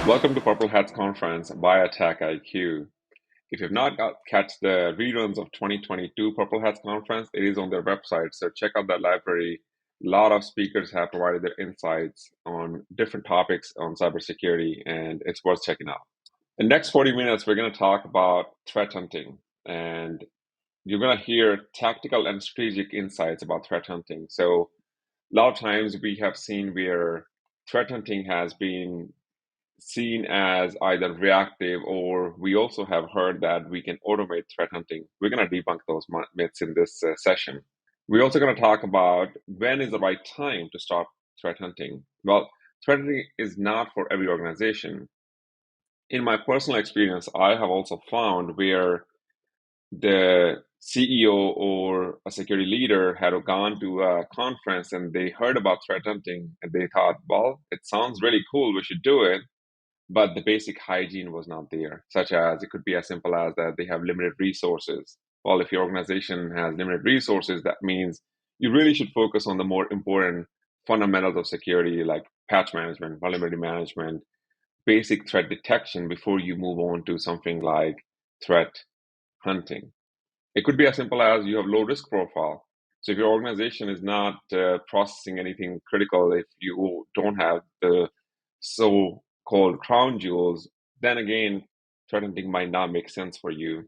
Welcome to Purple Hats Conference by Attack IQ. If you've not catch the reruns of 2022 Purple Hats Conference, it is on their website, so check out that library. A lot of speakers have provided their insights on different topics on cybersecurity, and it's worth checking out. In the next 40 minutes, we're going to talk about threat hunting, and you're going to hear tactical and strategic insights about threat hunting. So a lot of times we have seen where threat hunting has been seen as either reactive, or we also have heard that we can automate threat hunting. We're going to debunk those myths in this session. We're also going to talk about when is the right time to start threat hunting. Well, threat hunting is not for every organization. In my personal experience, I have also found where the CEO or a security leader had gone to a conference and they heard about threat hunting and they thought, well, it sounds really cool, we should do it. But the basic hygiene was not there, such as it could be as simple as that they have limited resources. Well, if your organization has limited resources, that means you really should focus on the more important fundamentals of security, like patch management, vulnerability management, basic threat detection before you move on to something like threat hunting. It could be as simple as you have low risk profile. So if your organization is not processing anything critical, if you don't have the so-called crown jewels, then again, threat hunting might not make sense for you.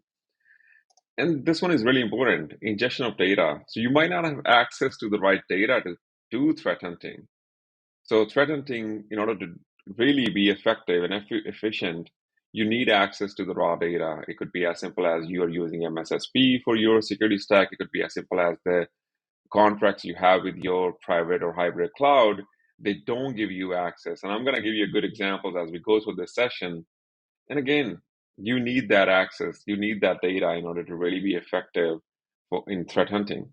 And this one is really important, ingestion of data. So you might not have access to the right data to do threat hunting. So threat hunting, in order to really be effective and efficient, you need access to the raw data. It could be as simple as you are using MSSP for your security stack. It could be as simple as the contracts you have with your private or hybrid cloud. They don't give you access. And I'm going to give you good examples as we go through this session. And again, you need that access. You need that data in order to really be effective in threat hunting.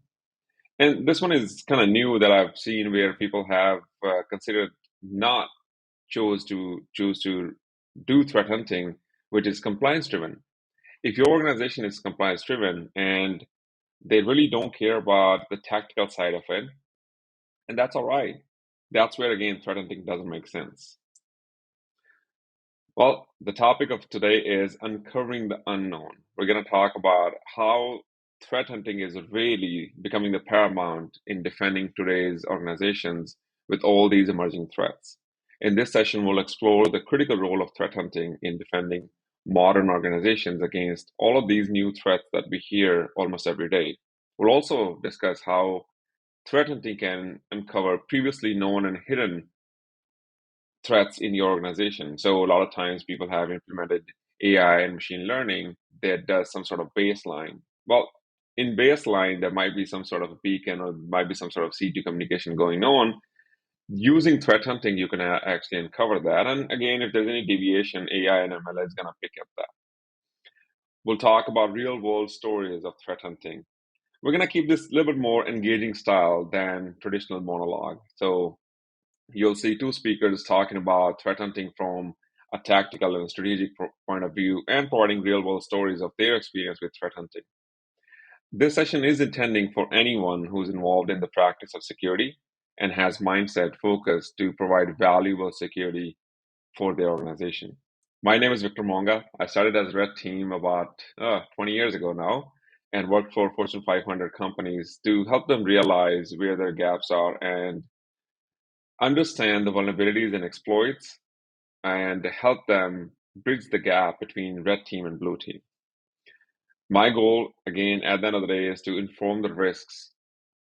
And this one is kind of new that I've seen where people have considered not choose to do threat hunting, which is compliance driven. If your organization is compliance driven and they really don't care about the tactical side of it, and that's all right. That's where again threat hunting doesn't make sense. Well, the topic of today is uncovering the unknown. We're going to talk about how threat hunting is really becoming the paramount in defending today's organizations with all these emerging threats. In this session, we'll explore the critical role of threat hunting in defending modern organizations against all of these new threats that we hear almost every day. We'll also discuss how threat hunting can uncover previously known and hidden threats in your organization. So a lot of times people have implemented AI and machine learning that does some sort of baseline. Well, in baseline, there might be some sort of beacon or might be some sort of C2 communication going on. Using threat hunting, you can actually uncover that. And again, if there's any deviation, AI and ML is going to pick up that. We'll talk about real world stories of threat hunting. We're going to keep this a little bit more engaging style than traditional monologue. So you'll see two speakers talking about threat hunting from a tactical and strategic point of view and providing real world stories of their experience with threat hunting. This session is intending for anyone who's involved in the practice of security and has mindset focus to provide valuable security for their organization. My name is Victor Monga. I started as Red Team about 20 years ago now and worked for Fortune 500 companies to help them realize where their gaps are and understand the vulnerabilities and exploits and help them bridge the gap between red team and blue team. My goal, again, at the end of the day, is to inform the risks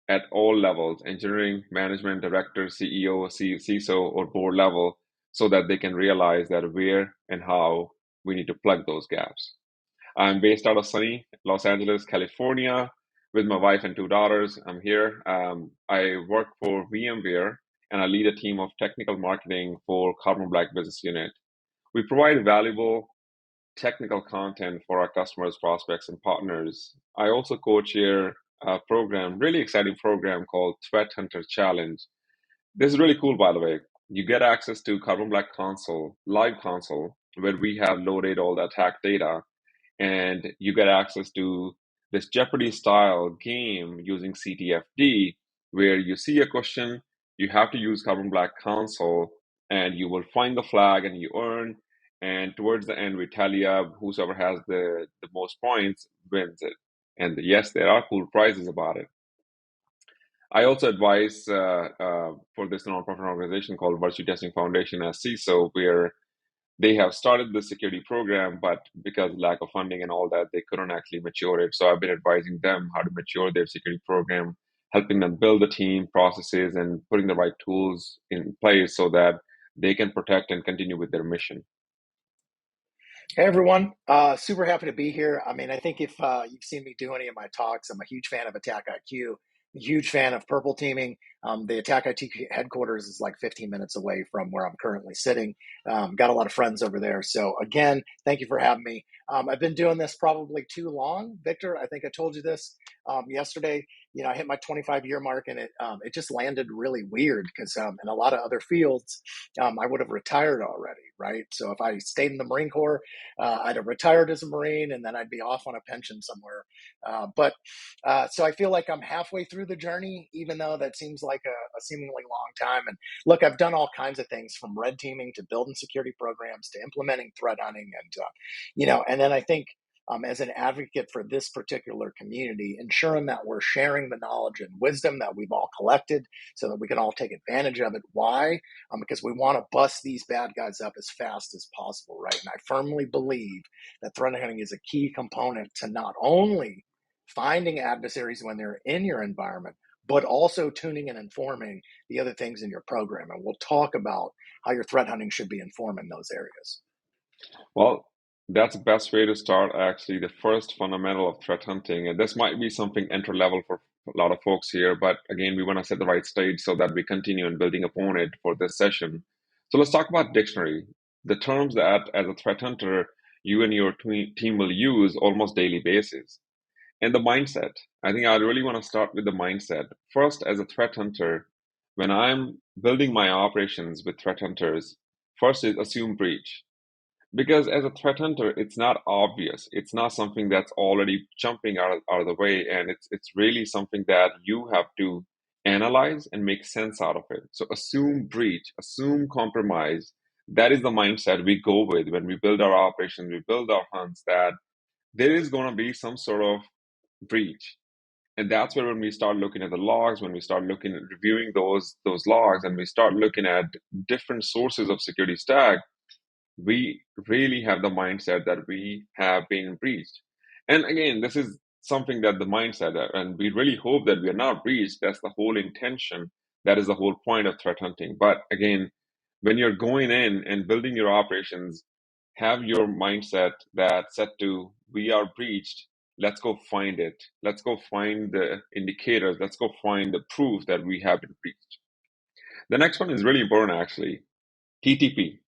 at all levels, engineering, management, director, CEO, CISO, or board level, so that they can realize that where and how we need to plug those gaps. I'm based out of sunny Los Angeles, California, with my wife and two daughters. I'm here. I work for VMware, and I lead a team of technical marketing for Carbon Black Business Unit. We provide valuable technical content for our customers, prospects, and partners. I also co-chair a program, really exciting program called Threat Hunter Challenge. This is really cool, by the way. You get access to Carbon Black Console, live console, where we have loaded all the attack data, and you get access to this Jeopardy style game using CTFD, where you see a question, you have to use Carbon Black Console, and you will find the flag and you earn and towards the end we tally up whosoever has the most points wins it. And yes, there are cool prizes about it. I also advise for this nonprofit organization called Virtue Testing Foundation as CISO, where they have started the security program, but because lack of funding and all that, they couldn't actually mature it. So I've been advising them how to mature their security program, helping them build the team processes and putting the right tools in place so that they can protect and continue with their mission. Hey everyone, super happy to be here. I mean, I think if you've seen me do any of my talks, I'm a huge fan of Attack IQ, a huge fan of purple teaming. The Attack IQ headquarters is like 15 minutes away from where I'm currently sitting. Got a lot of friends over there. So again, thank you for having me. I've been doing this probably too long. Victor, I think I told you this yesterday. You know, I hit my 25-year mark, and it just landed really weird because in a lot of other fields, I would have retired already, right? So if I stayed in the Marine Corps, I'd have retired as a Marine, and then I'd be off on a pension somewhere. So I feel like I'm halfway through the journey, even though that seems like a seemingly long time. And look, I've done all kinds of things, from red teaming to building security programs to implementing threat hunting, and then I think, as an advocate for this particular community, ensuring that we're sharing the knowledge and wisdom that we've all collected so that we can all take advantage of it. Why? Because we want to bust these bad guys up as fast as possible, right? And I firmly believe that threat hunting is a key component to not only finding adversaries when they're in your environment, but also tuning and informing the other things in your program. And we'll talk about how your threat hunting should be informed in those areas. Well, that's the best way to start, actually, the first fundamental of threat hunting. And this might be something entry level for a lot of folks here, but again, we want to set the right stage so that we continue in building upon it for this session. So let's talk about dictionary, the terms that as a threat hunter, you and your team will use almost daily basis. And the mindset. I think I really want to start with the mindset. First, as a threat hunter, when I'm building my operations with threat hunters, first is assume breach. Because as a threat hunter, it's not obvious. It's not something that's already jumping out of the way. And it's really something that you have to analyze and make sense out of it. So assume breach, assume compromise. That is the mindset we go with when we build our operations, we build our hunts, that there is going to be some sort of breach. And that's where when we start looking at the logs, when we start looking at reviewing those logs, and we start looking at different sources of security stack, we really have the mindset that we have been breached. And again, this is something that the mindset, and we really hope that we are not breached. That's the whole intention. That is the whole point of threat hunting. But again, when you're going in and building your operations, have your mindset that set to we are breached. Let's go find it. Let's go find the indicators. Let's go find the proof that we have been breached. The next one is really important, actually. TTP.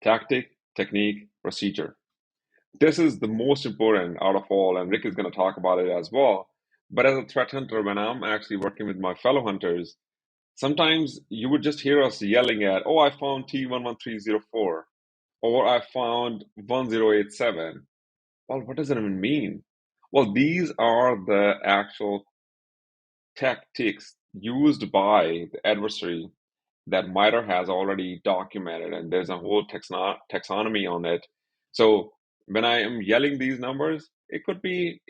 Tactic, technique, procedure. This is the most important out of all, and Rick is going to talk about it as well. But as a threat hunter, when I'm actually working with my fellow hunters, sometimes you would just hear us yelling at, oh, I found T11304, or I found 1087. Well, what does that even mean? Well, these are the actual tactics used by the adversary that MITRE has already documented, and there's a whole taxonomy on it. So when I am yelling these numbers, it could be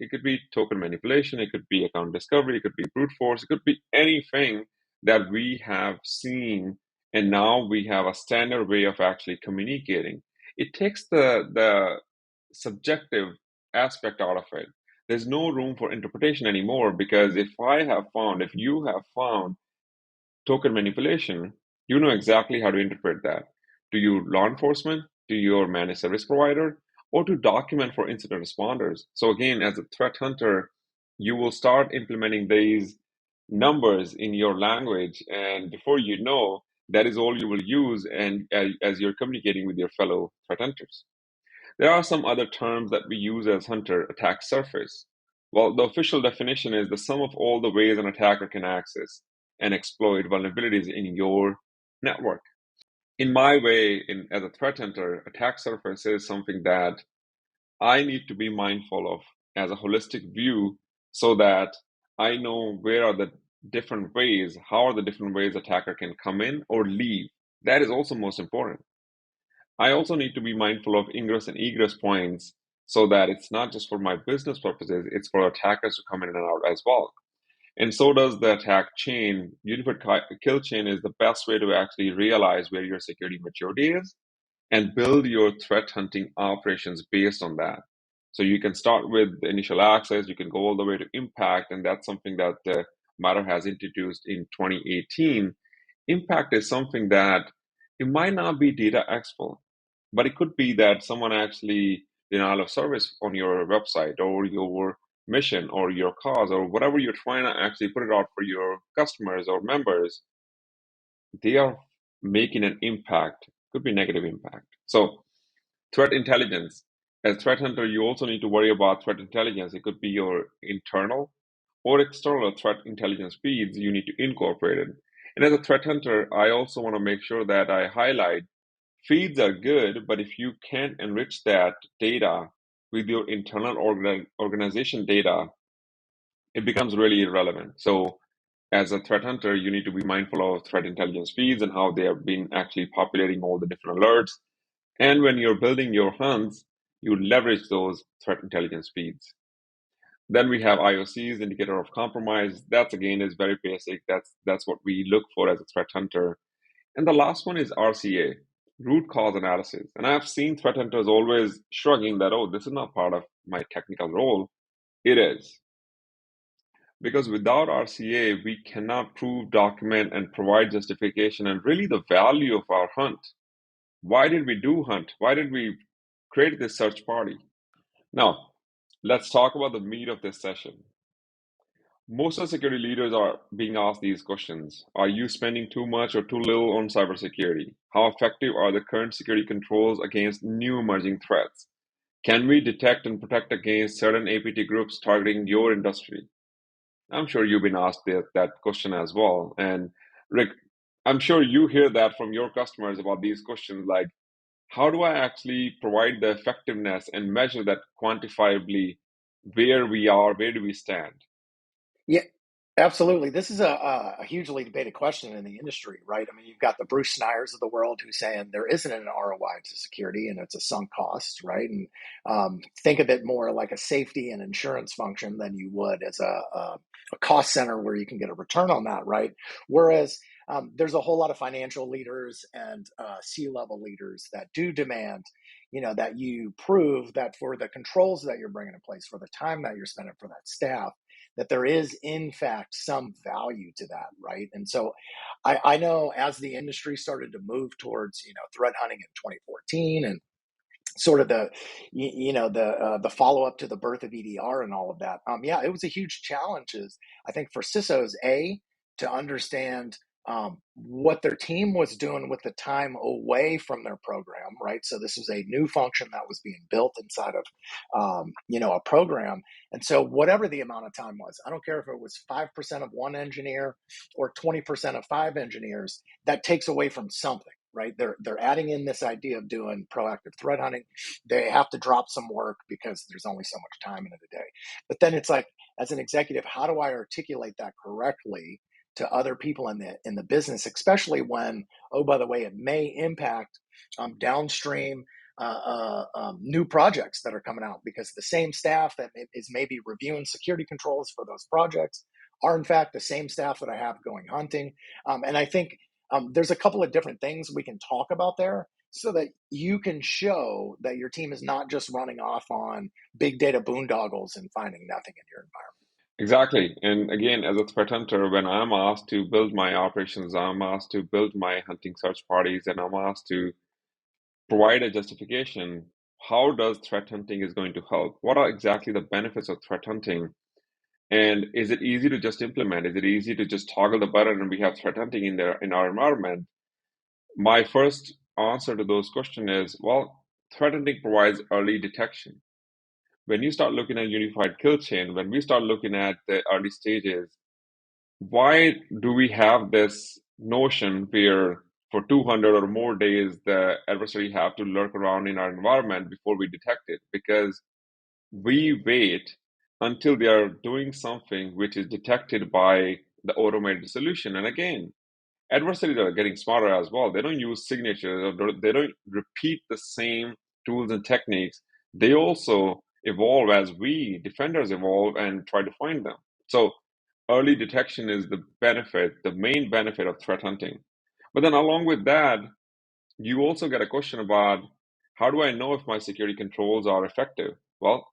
token manipulation, it could be account discovery, it could be brute force, it could be anything that we have seen, and now we have a standard way of actually communicating. It takes the subjective aspect out of it. There's no room for interpretation anymore, because if you have found token manipulation, you know exactly how to interpret that. To your law enforcement, to your managed service provider, or to document for incident responders. So again, as a threat hunter, you will start implementing these numbers in your language, and before you know, that is all you will use, and as you're communicating with your fellow threat hunters. There are some other terms that we use as hunter: attack surface. Well, the official definition is the sum of all the ways an attacker can access and exploit vulnerabilities in your network. In my way, as a threat hunter, attack surface is something that I need to be mindful of as a holistic view, so that I know where are the different ways, how are the different ways attacker can come in or leave. That is also most important. I also need to be mindful of ingress and egress points so that it's not just for my business purposes, it's for attackers to come in and out as well. And so does the attack chain. Unified kill chain is the best way to actually realize where your security maturity is and build your threat hunting operations based on that. So you can start with the initial access, you can go all the way to impact, and that's something that Matter has introduced in 2018. Impact is something that it might not be data export, but it could be that someone actually denial of service on your website or your mission or your cause or whatever you're trying to actually put it out for your customers or members, they are making an impact, could be negative impact. So threat intelligence. As threat hunter, you also need to worry about threat intelligence. It could be your internal or external threat intelligence feeds you need to incorporate it. And as a threat hunter, I also want to make sure that I highlight feeds are good, but if you can't enrich that data with your internal organization data, it becomes really irrelevant. So as a threat hunter, you need to be mindful of threat intelligence feeds and how they have been actually populating all the different alerts. And when you're building your hunts, you leverage those threat intelligence feeds. Then we have IOCs, indicator of compromise. That's again is very basic. That's what we look for as a threat hunter. And the last one is RCA, root cause analysis. And I've seen threat hunters always shrugging that, oh, this is not part of my technical role. It is. Because without RCA, we cannot prove, document, and provide justification and really the value of our hunt. Why did we do hunt? Why did we create this search party? Now, let's talk about the meat of this session. Most of the security leaders are being asked these questions. Are you spending too much or too little on cybersecurity? How effective are the current security controls against new emerging threats? Can we detect and protect against certain APT groups targeting your industry? I'm sure you've been asked that question as well. And Rick, I'm sure you hear that from your customers about these questions like, how do I actually provide the effectiveness and measure that quantifiably where we are, where do we stand? Yeah, absolutely. This is a hugely debated question in the industry, right? I mean, you've got the Bruce Snyers of the world who's saying there isn't an ROI to security and it's a sunk cost, right? And think of it more like a safety and insurance function than you would as a cost center where you can get a return on that, right? Whereas there's a whole lot of financial leaders and C-level leaders that do demand, that you prove that for the controls that you're bringing in place, for the time that you're spending for that staff, that there is in fact some value to that, right? And so I know as the industry started to move towards threat hunting in 2014 and sort of the follow up to the birth of EDR and all of that, yeah, it was a huge challenge. Is I think for CISOs to understand what their team was doing with the time away from their program, right? So this was a new function that was being built inside of, a program. And so whatever the amount of time was, I don't care if it was 5% of one engineer or 20% of five engineers, that takes away from something, right? They're adding in this idea of doing proactive threat hunting. They have to drop some work because there's only so much time in a day. But then it's like, as an executive, how do I articulate that correctly to other people in the business, especially when, oh, by the way, it may impact downstream new projects that are coming out, because the same staff that is maybe reviewing security controls for those projects are in fact the same staff that I have going hunting. And I think there's a couple of different things we can talk about there so that you can show that your team is not just running off on big data boondoggles and finding nothing in your environment. Exactly. And again, as a threat hunter, when I'm asked to build my operations, I'm asked to build my hunting search parties, and I'm asked to provide a justification. How does threat hunting is going to help? What are exactly the benefits of threat hunting? And is it easy to just implement? Is it easy to just toggle the button and we have threat hunting in our environment? My first answer to those questions is, well, threat hunting provides early detection. When you start looking at unified kill chain, when we start looking at the early stages, why do we have this notion where for 200 or more days the adversary have to lurk around in our environment before we detect it? Because we wait until they are doing something which is detected by the automated solution. And again, adversaries are getting smarter as well. They don't use signatures, or they don't repeat the same tools and techniques. They also evolve as we defenders evolve and try to find them. So early detection is the main benefit of threat hunting. But then along with that, you also get a question about, how do I know if my security controls are effective? Well,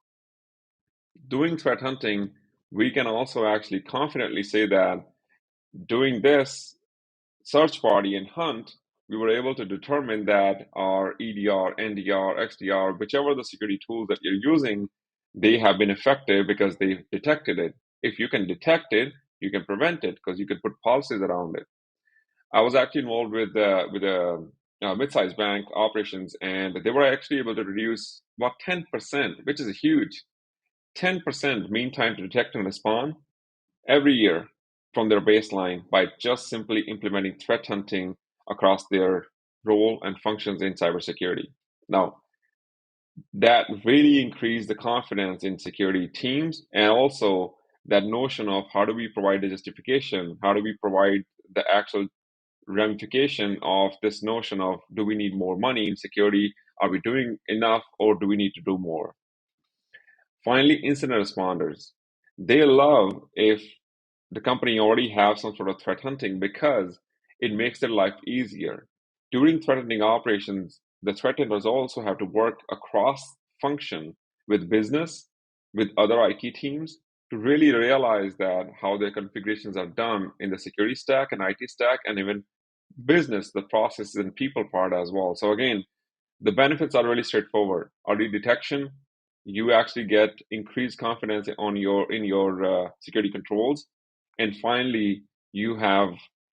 doing threat hunting, we can also actually confidently say that doing this search party and hunt, we were able to determine that our EDR, NDR, XDR, whichever the security tools that you're using, they have been effective because they detected it. If you can detect it, you can prevent it because you can put policies around it. I was actually involved with a mid-sized bank operations, and they were actually able to reduce about 10%, which is a huge 10% mean time to detect and respond every year from their baseline by just simply implementing threat hunting across their role and functions in cybersecurity. Now, that really increased the confidence in security teams, and also that notion of how do we provide the justification, how do we provide the actual ramification of this notion of, do we need more money in security? Are we doing enough, or do we need to do more? Finally, incident responders. They love if the company already have some sort of threat hunting because it makes their life easier. During threat hunting operations, the threat hunters also have to work across function with business, with other IT teams to really realize that how their configurations are done in the security stack and IT stack, and even business, the processes and people part as well. So again, the benefits are really straightforward. Early detection, you actually get increased confidence in your security controls, and finally, you have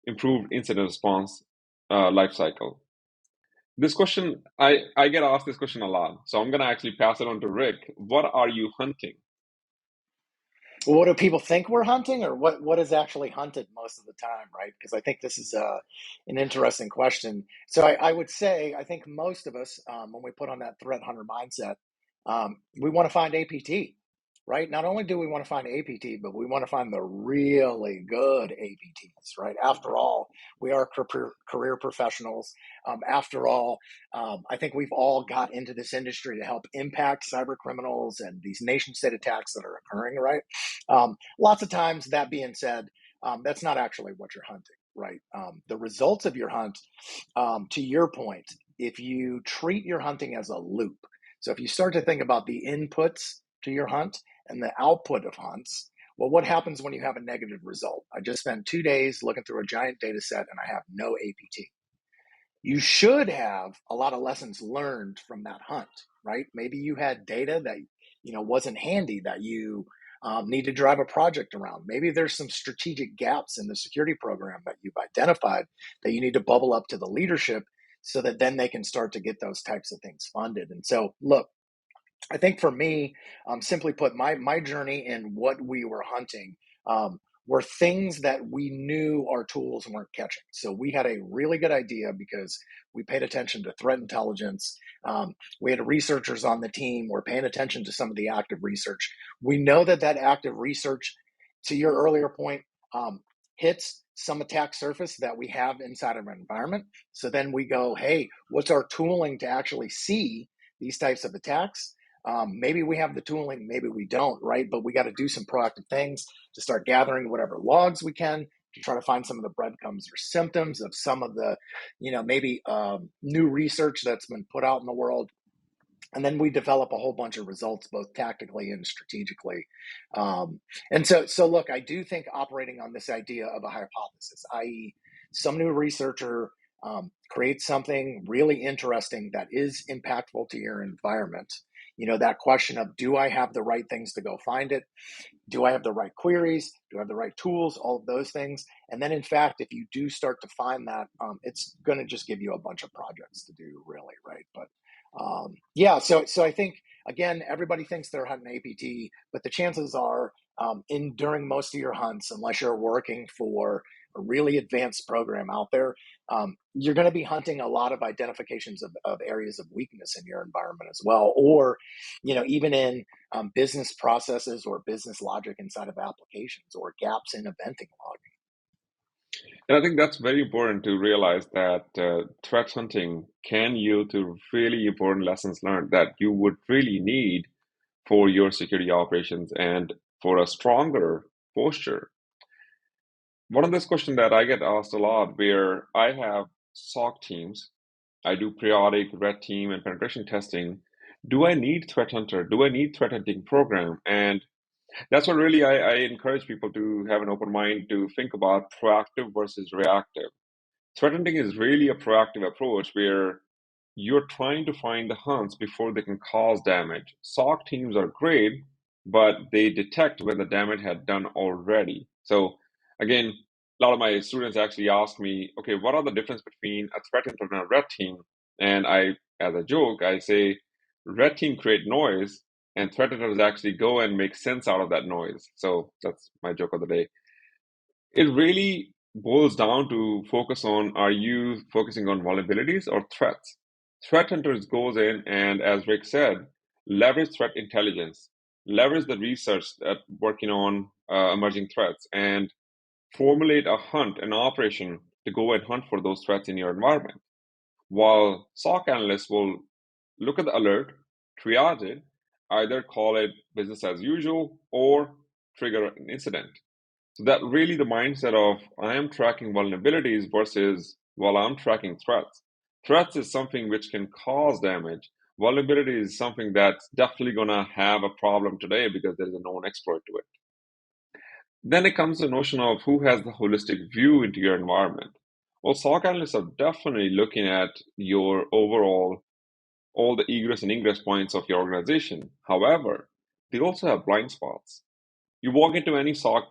improved incident response life cycle. This question, I get asked this question a lot, so I'm going to actually pass it on to Rick. What are you hunting? What do people think we're hunting, or what is actually hunted most of the time, right? Because I think this is an interesting question. So I would say, I think most of us, when we put on that threat hunter mindset, we want to find APT, right? Not only do we want to find APT, but we want to find the really good APTs, right? After all, we are career professionals. After all, I think we've all got into this industry to help impact cyber criminals and these nation state attacks that are occurring, right? Lots of times, that being said, that's not actually what you're hunting, right? The results of your hunt, to your point, if you treat your hunting as a loop, so if you start to think about the inputs to your hunt and the output of hunts, well, what happens when you have a negative result? I just spent 2 days looking through a giant data set and I have no APT. You should have a lot of lessons learned from that hunt, right? Maybe you had data that wasn't handy, that you need to drive a project around. Maybe there's some strategic gaps in the security program that you've identified that you need to bubble up to the leadership so that then they can start to get those types of things funded. And so, look, I think for me, simply put, my journey in what we were hunting were things that we knew our tools weren't catching. So we had a really good idea because we paid attention to threat intelligence. We had researchers on the team. We're paying attention to some of the active research. We know that active research, to your earlier point, hits some attack surface that we have inside of our environment. So then we go, hey, what's our tooling to actually see these types of attacks? Maybe we have the tooling, maybe we don't, right? But we got to do some proactive things to start gathering whatever logs we can to try to find some of the breadcrumbs or symptoms of some of the, maybe new research that's been put out in the world. And then we develop a whole bunch of results, both tactically and strategically. And so look, I do think operating on this idea of a hypothesis, i.e., some new researcher creates something really interesting that is impactful to your environment. That question of, do I have the right things to go find it? Do I have the right queries? Do I have the right tools? All of those things. And then, in fact, if you do start to find that, it's going to just give you a bunch of projects to do, really, right? But yeah, so I think, again, everybody thinks they're hunting APT, but the chances are, during most of your hunts, unless you're working for a really advanced program out there, you're going to be hunting a lot of identifications of areas of weakness in your environment as well, or even in business processes or business logic inside of applications, or gaps in eventing logging. And I think that's very important to realize that threat hunting can yield to really important lessons learned that you would really need for your security operations and for a stronger posture. One of this question that I get asked a lot, where I have SOC teams, I do periodic red team and penetration testing. Do I need threat hunter? Do I need threat hunting program? And that's what really I encourage people to have an open mind to think about proactive versus reactive. Threat hunting is really a proactive approach where you're trying to find the hunts before they can cause damage. SOC teams are great, but they detect when the damage had done already. So again, a lot of my students actually ask me, okay, what are the difference between a threat hunter and a red team? And I, as a joke, I say red team create noise and threat hunters actually go and make sense out of that noise. So that's my joke of the day. It really boils down to focus on, are you focusing on vulnerabilities or threats? Threat hunters goes in and, as Rick said, leverage threat intelligence, leverage the research that working on emerging threats, and formulate a hunt, an operation to go and hunt for those threats in your environment. While SOC analysts will look at the alert, triage it, either call it business as usual or trigger an incident. So that really the mindset of I am tracking vulnerabilities versus while I'm tracking threats. Threats is something which can cause damage. Vulnerability is something that's definitely gonna have a problem today because there is a known exploit to it. Then it comes to the notion of who has the holistic view into your environment. Well, SOC analysts are definitely looking at your overall, all the egress and ingress points of your organization. However, they also have blind spots. You walk into any SOC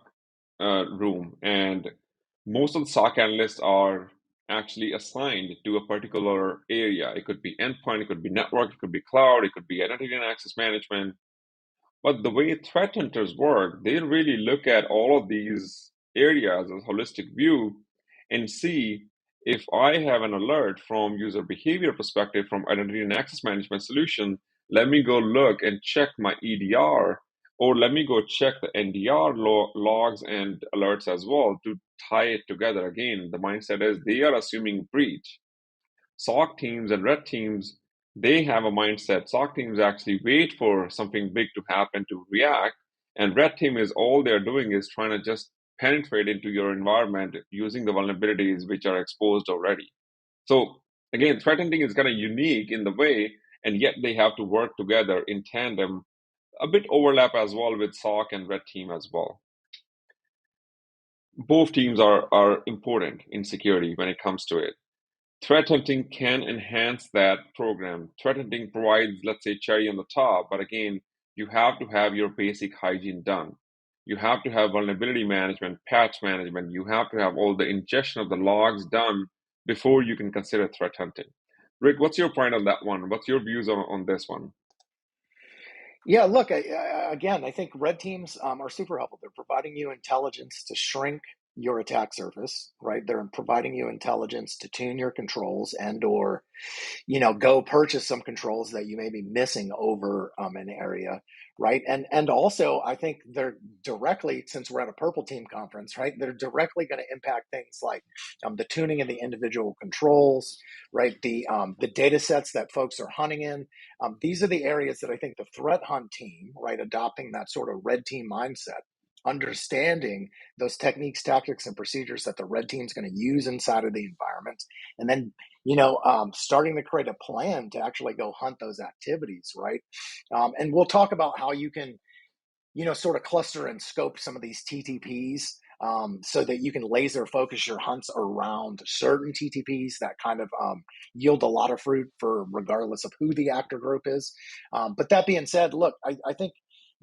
room, and most of the SOC analysts are actually assigned to a particular area. It could be endpoint, it could be network, it could be cloud, it could be identity and access management. But the way threat hunters work, they really look at all of these areas as a holistic view and see if I have an alert from user behavior perspective from identity and access management solution, let me go look and check my EDR, or let me go check the NDR logs and alerts as well to tie it together. Again, the mindset is they are assuming breach. SOC teams and red teams, they have a mindset. SOC teams actually wait for something big to happen to react, and red team is all they're doing is trying to just penetrate into your environment using the vulnerabilities which are exposed already. So again, threat hunting is kind of unique in the way, and yet they have to work together in tandem. A bit overlap as well with SOC and red team as well. Both teams are important in security when it comes to it. Threat hunting can enhance that program. Threat hunting provides, let's say, cherry on the top, but again, you have to have your basic hygiene done. You have to have vulnerability management, patch management. You have to have all the ingestion of the logs done before you can consider threat hunting. Rick, what's your point on that one? What's your views on this one? Yeah, look, again, I think red teams are super helpful. They're providing you intelligence to shrink your attack surface, right? They're providing you intelligence to tune your controls and or go purchase some controls that you may be missing over an area, right? And also, I think they're directly, since we're at a purple team conference, right? They're directly going to impact things like the tuning of the individual controls, right? The data sets that folks are hunting in. These are the areas that I think the threat hunt team, right, adopting that sort of red team mindset, understanding those techniques, tactics, and procedures that the red team is going to use inside of the environment, and then starting to create a plan to actually go hunt those activities, right? And we'll talk about how you can, sort of cluster and scope some of these TTPs so that you can laser focus your hunts around certain TTPs that kind of yield a lot of fruit for regardless of who the actor group is. But that being said, look, I think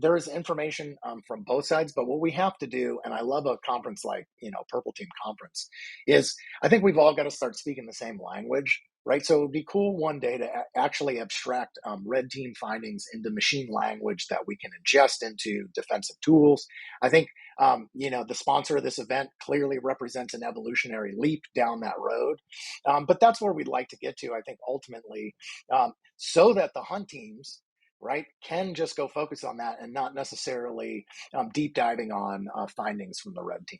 there is information from both sides, but what we have to do, and I love a conference like, Purple Team Conference, is I think we've all got to start speaking the same language, right? So it would be cool one day to actually abstract red team findings into machine language that we can ingest into defensive tools. I think, the sponsor of this event clearly represents an evolutionary leap down that road. But that's where we'd like to get to, I think, ultimately, so that the hunt teams, right, can just go focus on that and not necessarily deep diving on findings from the red team.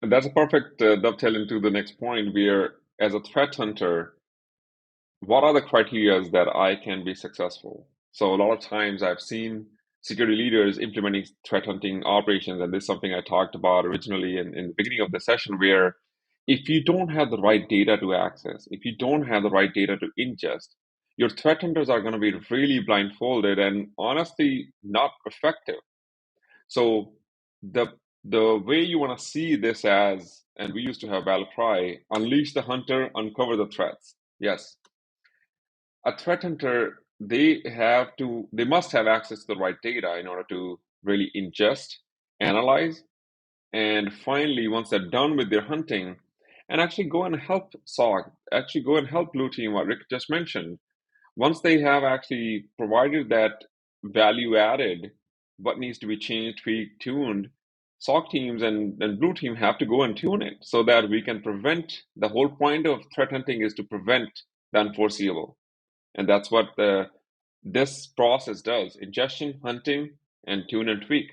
That's a perfect dovetail into the next point where, as a threat hunter, what are the criteria that I can be successful? So a lot of times I've seen security leaders implementing threat hunting operations, and this is something I talked about originally in the beginning of the session, where if you don't have the right data to access, if you don't have the right data to ingest, your threat hunters are going to be really blindfolded and honestly not effective. So the the way you want to see this as, and we used to have battle cry, unleash the hunter, uncover the threats. Yes, a threat hunter, they must have access to the right data in order to really ingest, analyze, and finally, once they're done with their hunting, and actually go and help SOC, actually go and help blue team, what Rick just mentioned. Once they have actually provided that value added, what needs to be changed, tweaked, tuned, SOC teams and blue team have to go and tune it so that we can prevent. The whole point of threat hunting is to prevent the unforeseeable. And that's what this process does: ingestion, hunting, and tune and tweak.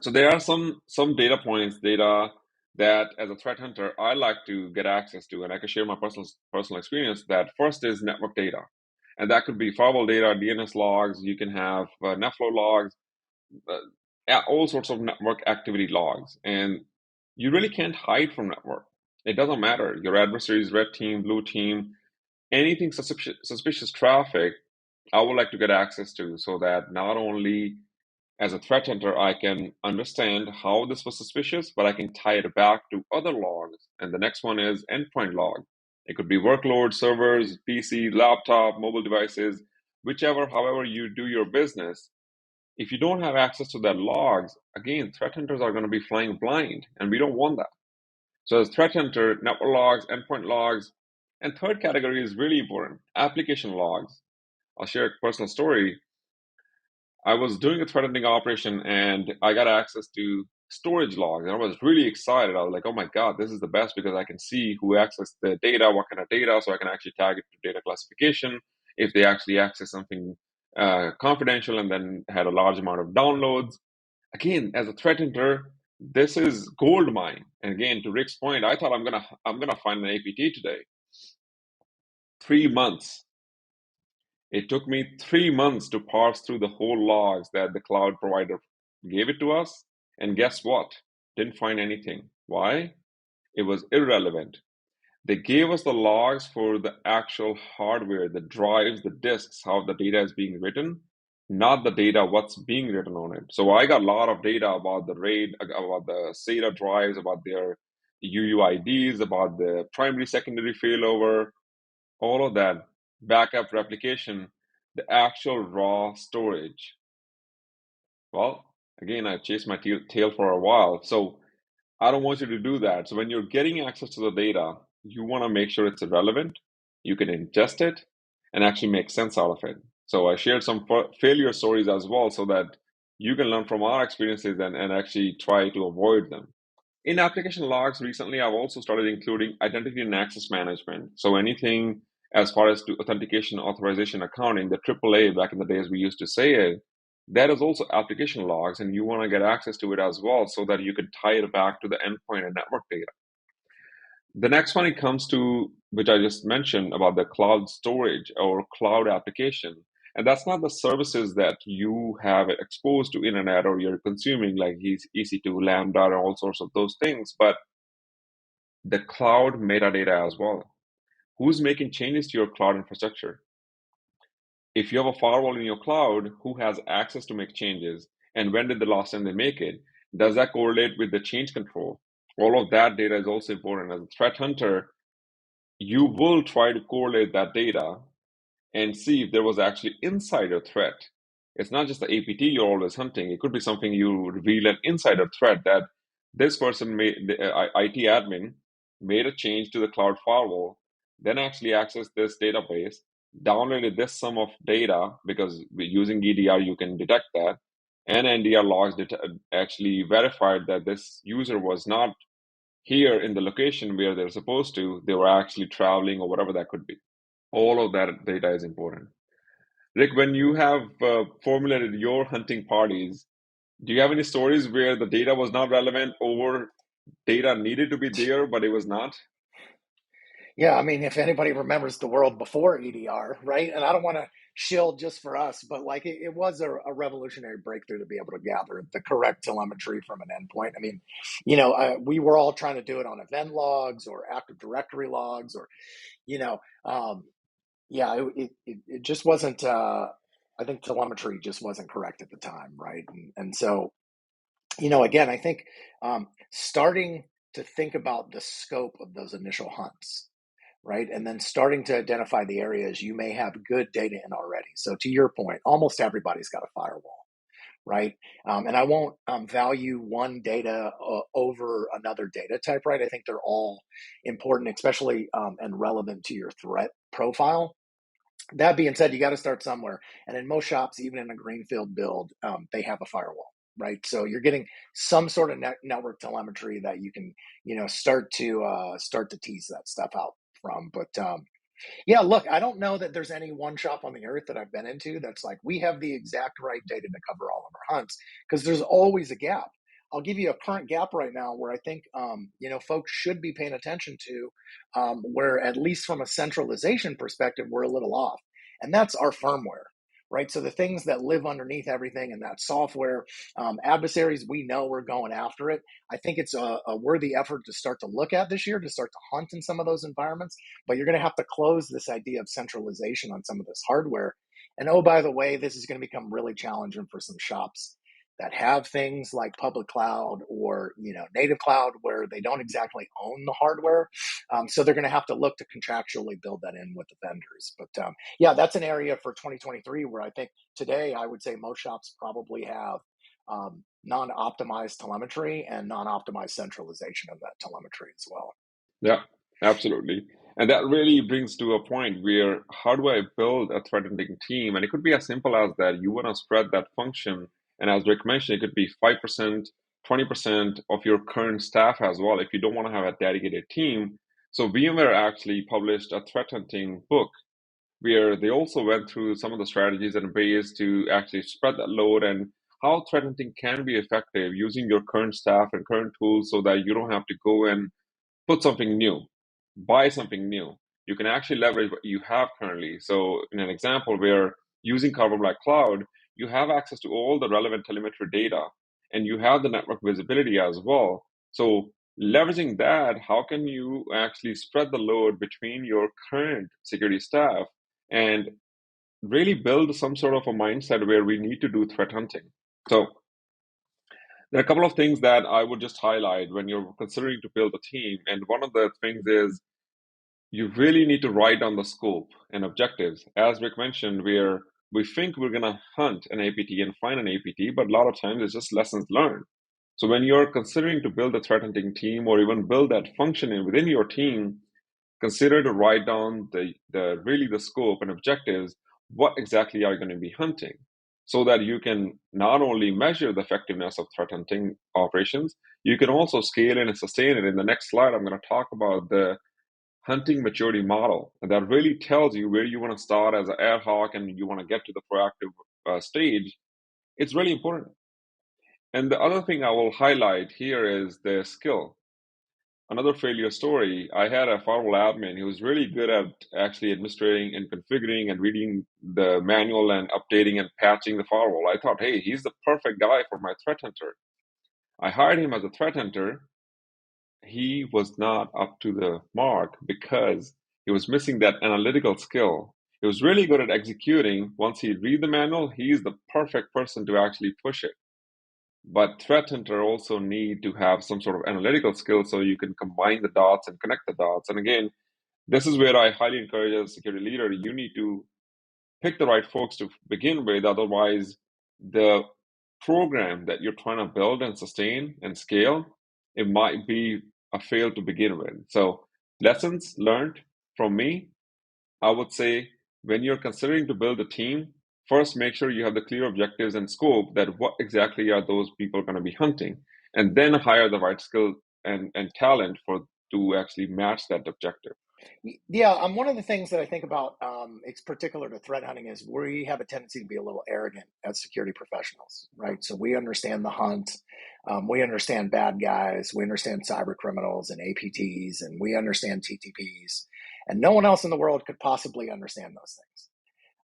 So there are some data points, data that as a threat hunter I like to get access to, and I can share my personal experience. That first is network data, and that could be firewall data, DNS logs. You can have NetFlow logs, all sorts of network activity logs, and you really can't hide from network. It doesn't matter. Your adversaries, red team, blue team, anything suspicious traffic, I would like to get access to so that not only as a threat hunter, I can understand how this was suspicious, but I can tie it back to other logs. And the next one is endpoint log. It could be workload, servers, PC, laptop, mobile devices, whichever, however you do your business. If you don't have access to that logs, again, threat hunters are going to be flying blind, and we don't want that. So as threat hunter, network logs, endpoint logs, and third category is really important, application logs. I'll share a personal story. I was doing a threat hunting operation and I got access to storage logs. And I was really excited. I was like, oh my God, this is the best because I can see who accessed the data, what kind of data, so I can actually tag it to data classification if they actually access something confidential and then had a large amount of downloads. Again, as a threat hunter, this is gold mine. And again, to Rick's point, I thought I'm gonna find an APT today. 3 months. It took me 3 months to parse through the whole logs that the cloud provider gave it to us. And guess what? Didn't find anything. Why? It was irrelevant. They gave us the logs for the actual hardware, the drives, the disks, how the data is being written, not the data, what's being written on it. So I got a lot of data about the RAID, about the SATA drives, about their UUIDs, about the primary, secondary failover, all of that, backup replication, the actual raw storage. Well, again, I chased my tail for a while. So I don't want you to do that. So when you're getting access to the data, you want to make sure it's relevant, you can ingest it, and actually make sense out of it. So I shared some failure stories as well so that you can learn from our experiences and actually try to avoid them. In application logs recently, I've also started including identity and access management. So anything as far as to authentication, authorization, accounting, the AAA back in the days we used to say it, that is also application logs, and you want to get access to it as well so that you can tie it back to the endpoint and network data. The next one it comes to, which I just mentioned about the cloud storage or cloud application. And that's not the services that you have exposed to internet or you're consuming like EC2, Lambda, and all sorts of those things, but the cloud metadata as well. Who's making changes to your cloud infrastructure? If you have a firewall in your cloud, who has access to make changes? And when did the last time they make it? Does that correlate with the change control? All of that data is also important. As a threat hunter, you will try to correlate that data and see if there was actually insider threat. It's not just the APT you're always hunting. It could be something you reveal an insider threat that this person made, the IT admin made a change to the cloud firewall, then actually accessed this database, downloaded this sum of data because using EDR you can detect that, and NDR logs actually verified that this user was not here in the location where they're supposed to. They were actually traveling or whatever that could be. All of that data is important. Rick, when you have formulated your hunting parties, do you have any stories where the data was not relevant over data needed to be there, but it was not. Yeah, I mean, if anybody remembers the world before EDR, right? And I don't want to shield just for us, but like it was a revolutionary breakthrough to be able to gather the correct telemetry from an endpoint. I mean, we were all trying to do it on event logs or Active Directory logs, or you know, um, yeah, it just wasn't. I think telemetry just wasn't correct at the time, right? And so, again, I think starting to think about the scope of those initial hunts, right? And then starting to identify the areas you may have good data in already. So to your point, almost everybody's got a firewall, right? And I won't value one data over another data type, right? I think they're all important, especially and relevant to your threat profile. That being said, you got to start somewhere. And in most shops, even in a greenfield build, they have a firewall, right? So you're getting some sort of network telemetry that you can, start to tease that stuff out from. But yeah, look, I don't know that there's any one shop on the earth that I've been into that's like, we have the exact right data to cover all of our hunts, because there's always a gap. I'll give you a current gap right now where I think, folks should be paying attention to, where at least from a centralization perspective, we're a little off. And that's our firmware, right? So the things that live underneath everything and that software, adversaries, we know we're going after it. I think it's a worthy effort to start to look at this year, to start to hunt in some of those environments, but you're going to have to close this idea of centralization on some of this hardware. And oh, by the way, this is going to become really challenging for some shops that have things like public cloud or native cloud, where they don't exactly own the hardware. So they're going to have to look to contractually build that in with the vendors. But yeah, that's an area for 2023 where I think today I would say most shops probably have non-optimized telemetry and non-optimized centralization of that telemetry as well. Yeah, absolutely. And that really brings to a point where how do I build a threat hunting team? And it could be as simple as that you want to spread that function. And as Rick mentioned, it could be 5%, 20% of your current staff as well, if you don't want to have a dedicated team. So VMware actually published a threat hunting book where they also went through some of the strategies and ways to actually spread that load and how threat hunting can be effective using your current staff and current tools so that you don't have to go and put something new, buy something new. You can actually leverage what you have currently. So, in an example where using Carbon Black Cloud, you have access to all the relevant telemetry data and you have the network visibility as well. So, leveraging that, how can you actually spread the load between your current security staff and really build some sort of a mindset where we need to do threat hunting? So, there are a couple of things that I would just highlight when you're considering to build a team. And one of the things is you really need to write down the scope and objectives. As Rick mentioned, where we think we're going to hunt an APT and find an APT, but a lot of times it's just lessons learned. So when you're considering to build a threat hunting team or even build that function within your team, consider to write down the really the scope and objectives. What exactly are you going to be hunting? So that you can not only measure the effectiveness of threat hunting operations, you can also scale it and sustain it. In the next slide, I'm going to talk about the hunting maturity model. And that really tells you where you want to start as an ad hoc and you want to get to the proactive stage. It's really important. And the other thing I will highlight here is the skill. Another failure story, I had a firewall admin who was really good at actually administrating and configuring and reading the manual and updating and patching the firewall. I thought, hey, he's the perfect guy for my threat hunter. I hired him as a threat hunter. He was not up to the mark because he was missing that analytical skill. He was really good at executing. Once he read the manual, he's the perfect person to actually push it. But threat hunter also need to have some sort of analytical skill so you can combine the dots and connect the dots. And again, this is where I highly encourage as a security leader, you need to pick the right folks to begin with. Otherwise, the program that you're trying to build and sustain and scale, it might be a fail to begin with. So lessons learned from me, I would say when you're considering to build a team, first make sure you have the clear objectives and scope that what exactly are those people going to be hunting, and then hire the right skill and talent for to actually match that objective. Yeah, one of the things that I think about, it's particular to threat hunting, is we have a tendency to be a little arrogant as security professionals, right? So we understand the hunt, we understand bad guys, we understand cyber criminals and APTs, and we understand TTPs, and no one else in the world could possibly understand those things.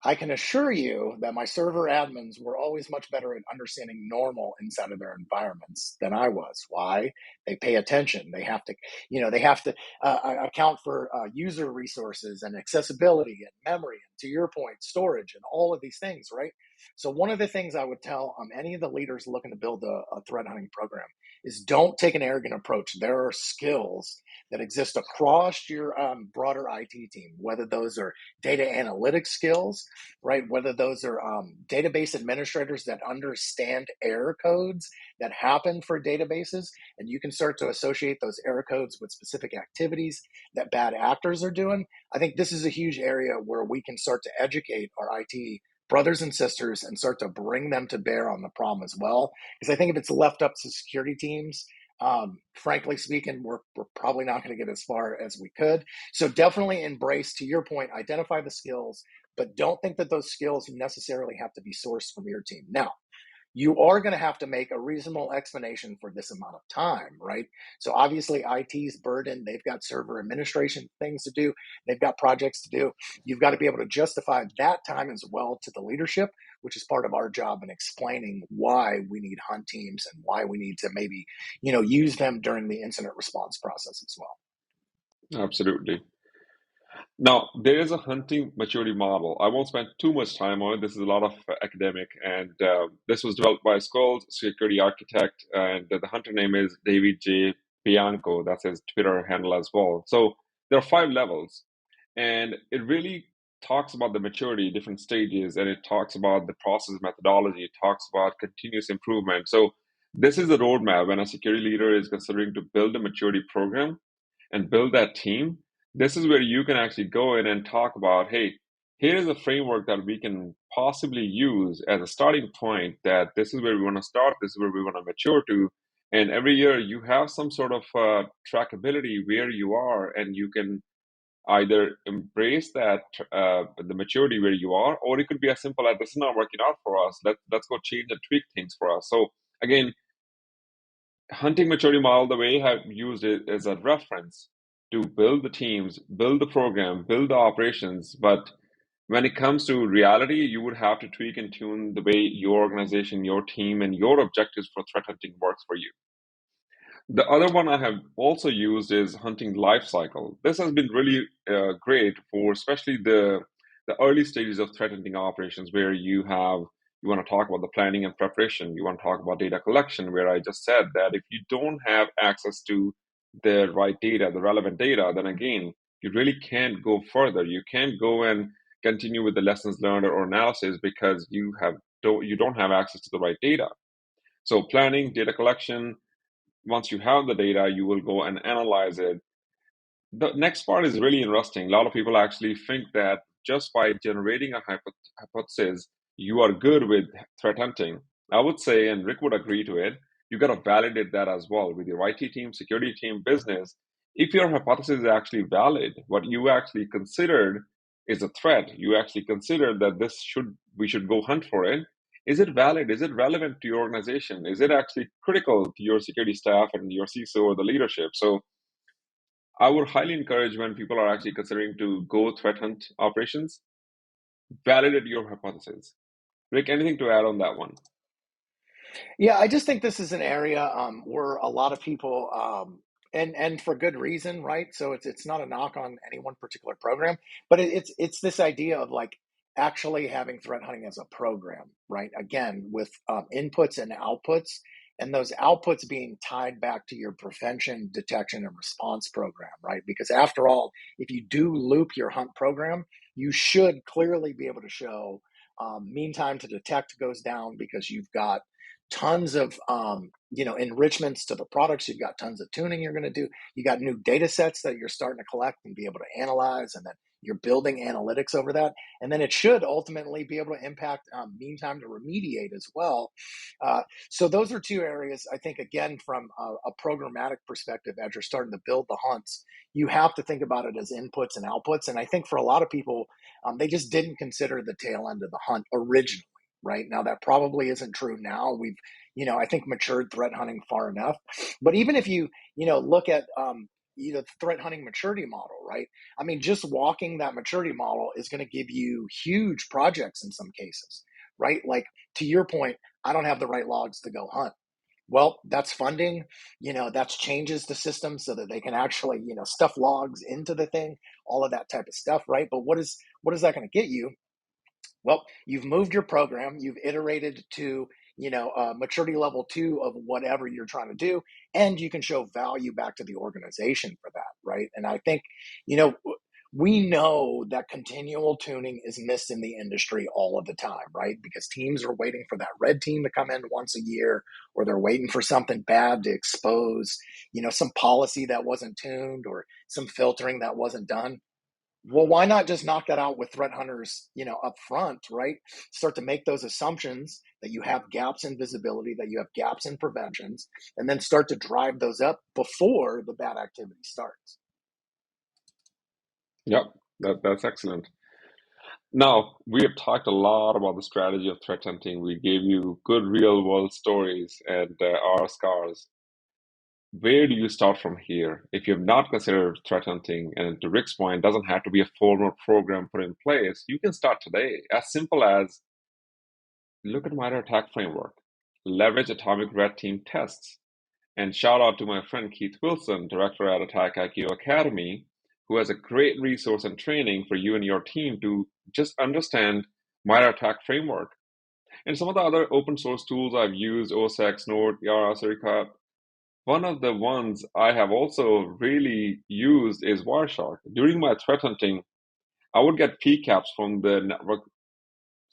I can assure you that my server admins were always much better at understanding normal inside of their environments than I was. Why? They pay attention. They have to, they have to account for user resources and accessibility and memory, and to your point, storage and all of these things, right? So one of the things I would tell any of the leaders looking to build a threat hunting program is don't take an arrogant approach. There are skills that exist across your broader IT team, whether those are data analytics skills, right? Whether those are database administrators that understand error codes that happen for databases, and you can start to associate those error codes with specific activities that bad actors are doing. I think this is a huge area where we can start to educate our IT brothers and sisters and start to bring them to bear on the problem as well. Because I think if it's left up to security teams, frankly speaking, we're probably not going to get as far as we could. So definitely embrace, to your point, identify the skills, but don't think that those skills necessarily have to be sourced from your team. Now, you are going to have to make a reasonable explanation for this amount of time, right? So obviously IT's burden, they've got server administration things to do, they've got projects to do. You've got to be able to justify that time as well to the leadership, which is part of our job in explaining why we need hunt teams and why we need to maybe, use them during the incident response process as well. Absolutely. Now, there is a hunting maturity model. I won't spend too much time on it. This is a lot of academic, and this was developed by a Scholes security architect, and the hunter name is David J. Bianco. That's his Twitter handle as well. So there are 5 levels, and it really talks about the maturity, different stages, and it talks about the process methodology. It talks about continuous improvement. So this is the roadmap when a security leader is considering to build a maturity program and build that team. This is where you can actually go in and talk about, hey, here is a framework that we can possibly use as a starting point, that this is where we want to start, this is where we want to mature to. And every year you have some sort of trackability where you are, and you can either embrace that the maturity where you are, or it could be as simple as, this is not working out for us, let's go change and tweak things for us. So again, hunting maturity model, the way I've used it as a reference to build the teams, build the program, build the operations. But when it comes to reality, you would have to tweak and tune the way your organization, your team, and your objectives for threat hunting works for you. The other one I have also used is hunting life cycle. This has been really great for especially the early stages of threat hunting operations, where you want to talk about the planning and preparation. You want to talk about data collection, where I just said that if you don't have access to the right data, the relevant data, then again, you really can't go further. You can't go and continue with the lessons learned or analysis, because you don't have access to the right data. So planning, data collection, once you have the data, you will go and analyze it. The next part is really interesting. A lot of people actually think that just by generating a hypothesis, you are good with threat hunting. I would say, and Rick would agree to it, you got to validate that as well with your IT team, security team, business. If your hypothesis is actually valid, what you actually considered is a threat, you actually considered that we should go hunt for it. Is it valid? Is it relevant to your organization? Is it actually critical to your security staff and your CISO or the leadership? So I would highly encourage, when people are actually considering to go threat hunt operations, validate your hypothesis. Rick, anything to add on that one? Yeah, I just think this is an area where a lot of people, and for good reason, right? So it's not a knock on any one particular program, but it's this idea of like actually having threat hunting as a program, right? Again, with inputs and outputs, and those outputs being tied back to your prevention, detection, and response program, right? Because after all, if you do loop your hunt program, you should clearly be able to show mean time to detect goes down because you've got tons of enrichments to the products. You've got tons of tuning you're going to do. You got new data sets that you're starting to collect and be able to analyze, and then You're building analytics over that. And then it should ultimately be able to impact mean time to remediate as well. So those are two areas, I think, again, from a programmatic perspective, as you're starting to build the hunts, you have to think about it as inputs and outputs. And I think for a lot of people, they just didn't consider the tail end of the hunt originally. Right now, that probably isn't true now. We've, I think matured threat hunting far enough. But even if you, look at, the threat hunting maturity model, right? I mean, just walking that maturity model is going to give you huge projects in some cases, right? Like to your point, I don't have the right logs to go hunt. Well, that's funding, that's changes to systems so that they can actually, stuff logs into the thing, all of that type of stuff, right? But what is that going to get you? Well, you've moved your program, you've iterated to, maturity level 2 of whatever you're trying to do, and you can show value back to the organization for that, right? And I think, you know, we know that continual tuning is missed in the industry all of the time, right? Because teams are waiting for that red team to come in once a year, or they're waiting for something bad to expose, some policy that wasn't tuned or some filtering that wasn't done. Well, why not just knock that out with threat hunters, up front, right? Start to make those assumptions that you have gaps in visibility, that you have gaps in preventions, and then start to drive those up before the bad activity starts. Yep, that's excellent. Now, we have talked a lot about the strategy of threat hunting. We gave you good real world stories and our scars. Where do you start from here? If you have not considered threat hunting, and to Rick's point, doesn't have to be a formal program put in place, you can start today. As simple as look at my attack framework, leverage atomic red team tests, and shout out to my friend Keith Wilson, director at Attack IQ Academy, who has a great resource and training for you and your team to just understand my attack framework. And some of the other open source tools I've used, OSX, Node, Yara, Suricata. One of the ones I have also really used is Wireshark. During my threat hunting, I would get PCAPs from the network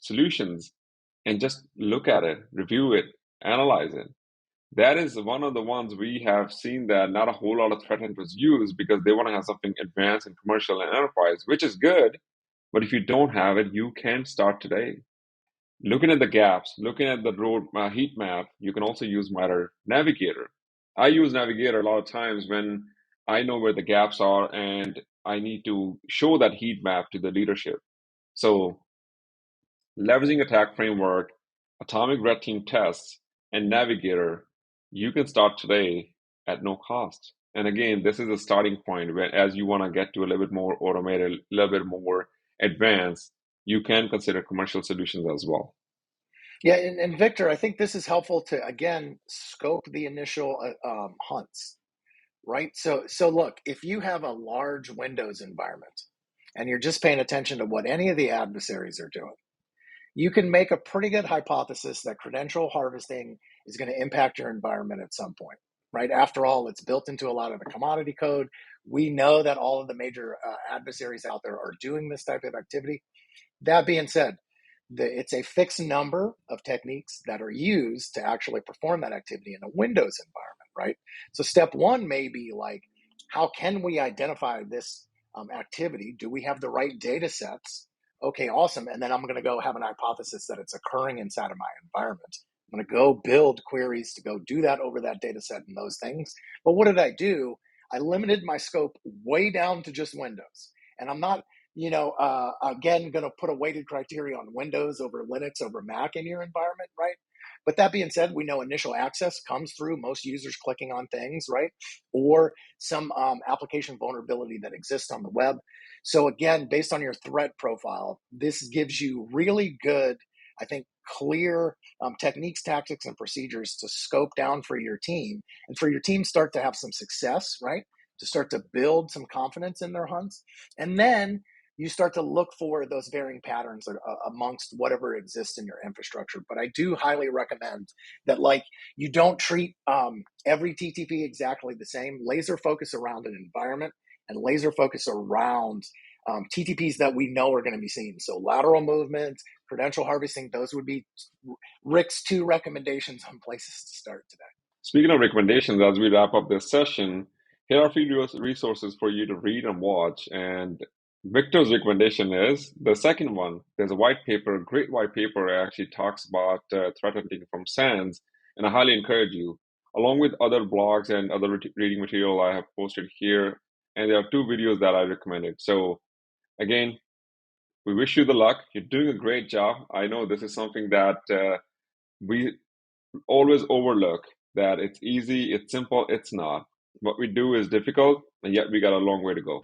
solutions and just look at it, review it, analyze it. That is one of the ones we have seen that not a whole lot of threat hunters use because they want to have something advanced in commercial and enterprise, which is good. But if you don't have it, you can start today. Looking at the gaps, looking at the road heat map, you can also use MITRE Navigator. I use Navigator a lot of times when I know where the gaps are and I need to show that heat map to the leadership. So leveraging attack framework, atomic red team tests, and Navigator, you can start today at no cost. And again, this is a starting point where as you want to get to a little bit more automated, a little bit more advanced, you can consider commercial solutions as well. Yeah, and Victor, I think this is helpful to, again, scope the initial hunts, right? So look, if you have a large Windows environment and you're just paying attention to what any of the adversaries are doing, you can make a pretty good hypothesis that credential harvesting is going to impact your environment at some point, right? After all, it's built into a lot of the commodity code. We know that all of the major adversaries out there are doing this type of activity. That being said, it's a fixed number of techniques that are used to actually perform that activity in a Windows environment, right? So step one may be like, how can we identify this activity? Do we have the right data sets? Okay, awesome. And then I'm going to go have an hypothesis that it's occurring inside of my environment. I'm going to go build queries to go do that over that data set and those things. But what did I do? I limited my scope way down to just Windows. And I'm not, again, going to put a weighted criteria on Windows over Linux over Mac in your environment, right? But that being said, we know initial access comes through most users clicking on things, right? Or some application vulnerability that exists on the web. So again, based on your threat profile, this gives you really good, I think, clear techniques, tactics, and procedures to scope down for your team, and for your team start to have some success, right? To start to build some confidence in their hunts. And then you start to look for those varying patterns amongst whatever exists in your infrastructure. But I do highly recommend that, like, you don't treat every TTP exactly the same. Laser focus around an environment and laser focus around TTPs that we know are going to be seen. So lateral movement, credential harvesting, those would be Rick's 2 recommendations on places to start today. Speaking of recommendations, as we wrap up this session, here are a few resources for you to read and watch. And Victor's recommendation is the second one. There's a white paper, a great white paper, actually talks about threat hunting from SANS, and I highly encourage you, along with other blogs and other reading material I have posted here. And there are two videos that I recommended. So again, we wish you the luck. You're doing a great job. I know this is something that we always overlook, that it's easy, it's simple, it's not. What we do is difficult, and yet we got a long way to go.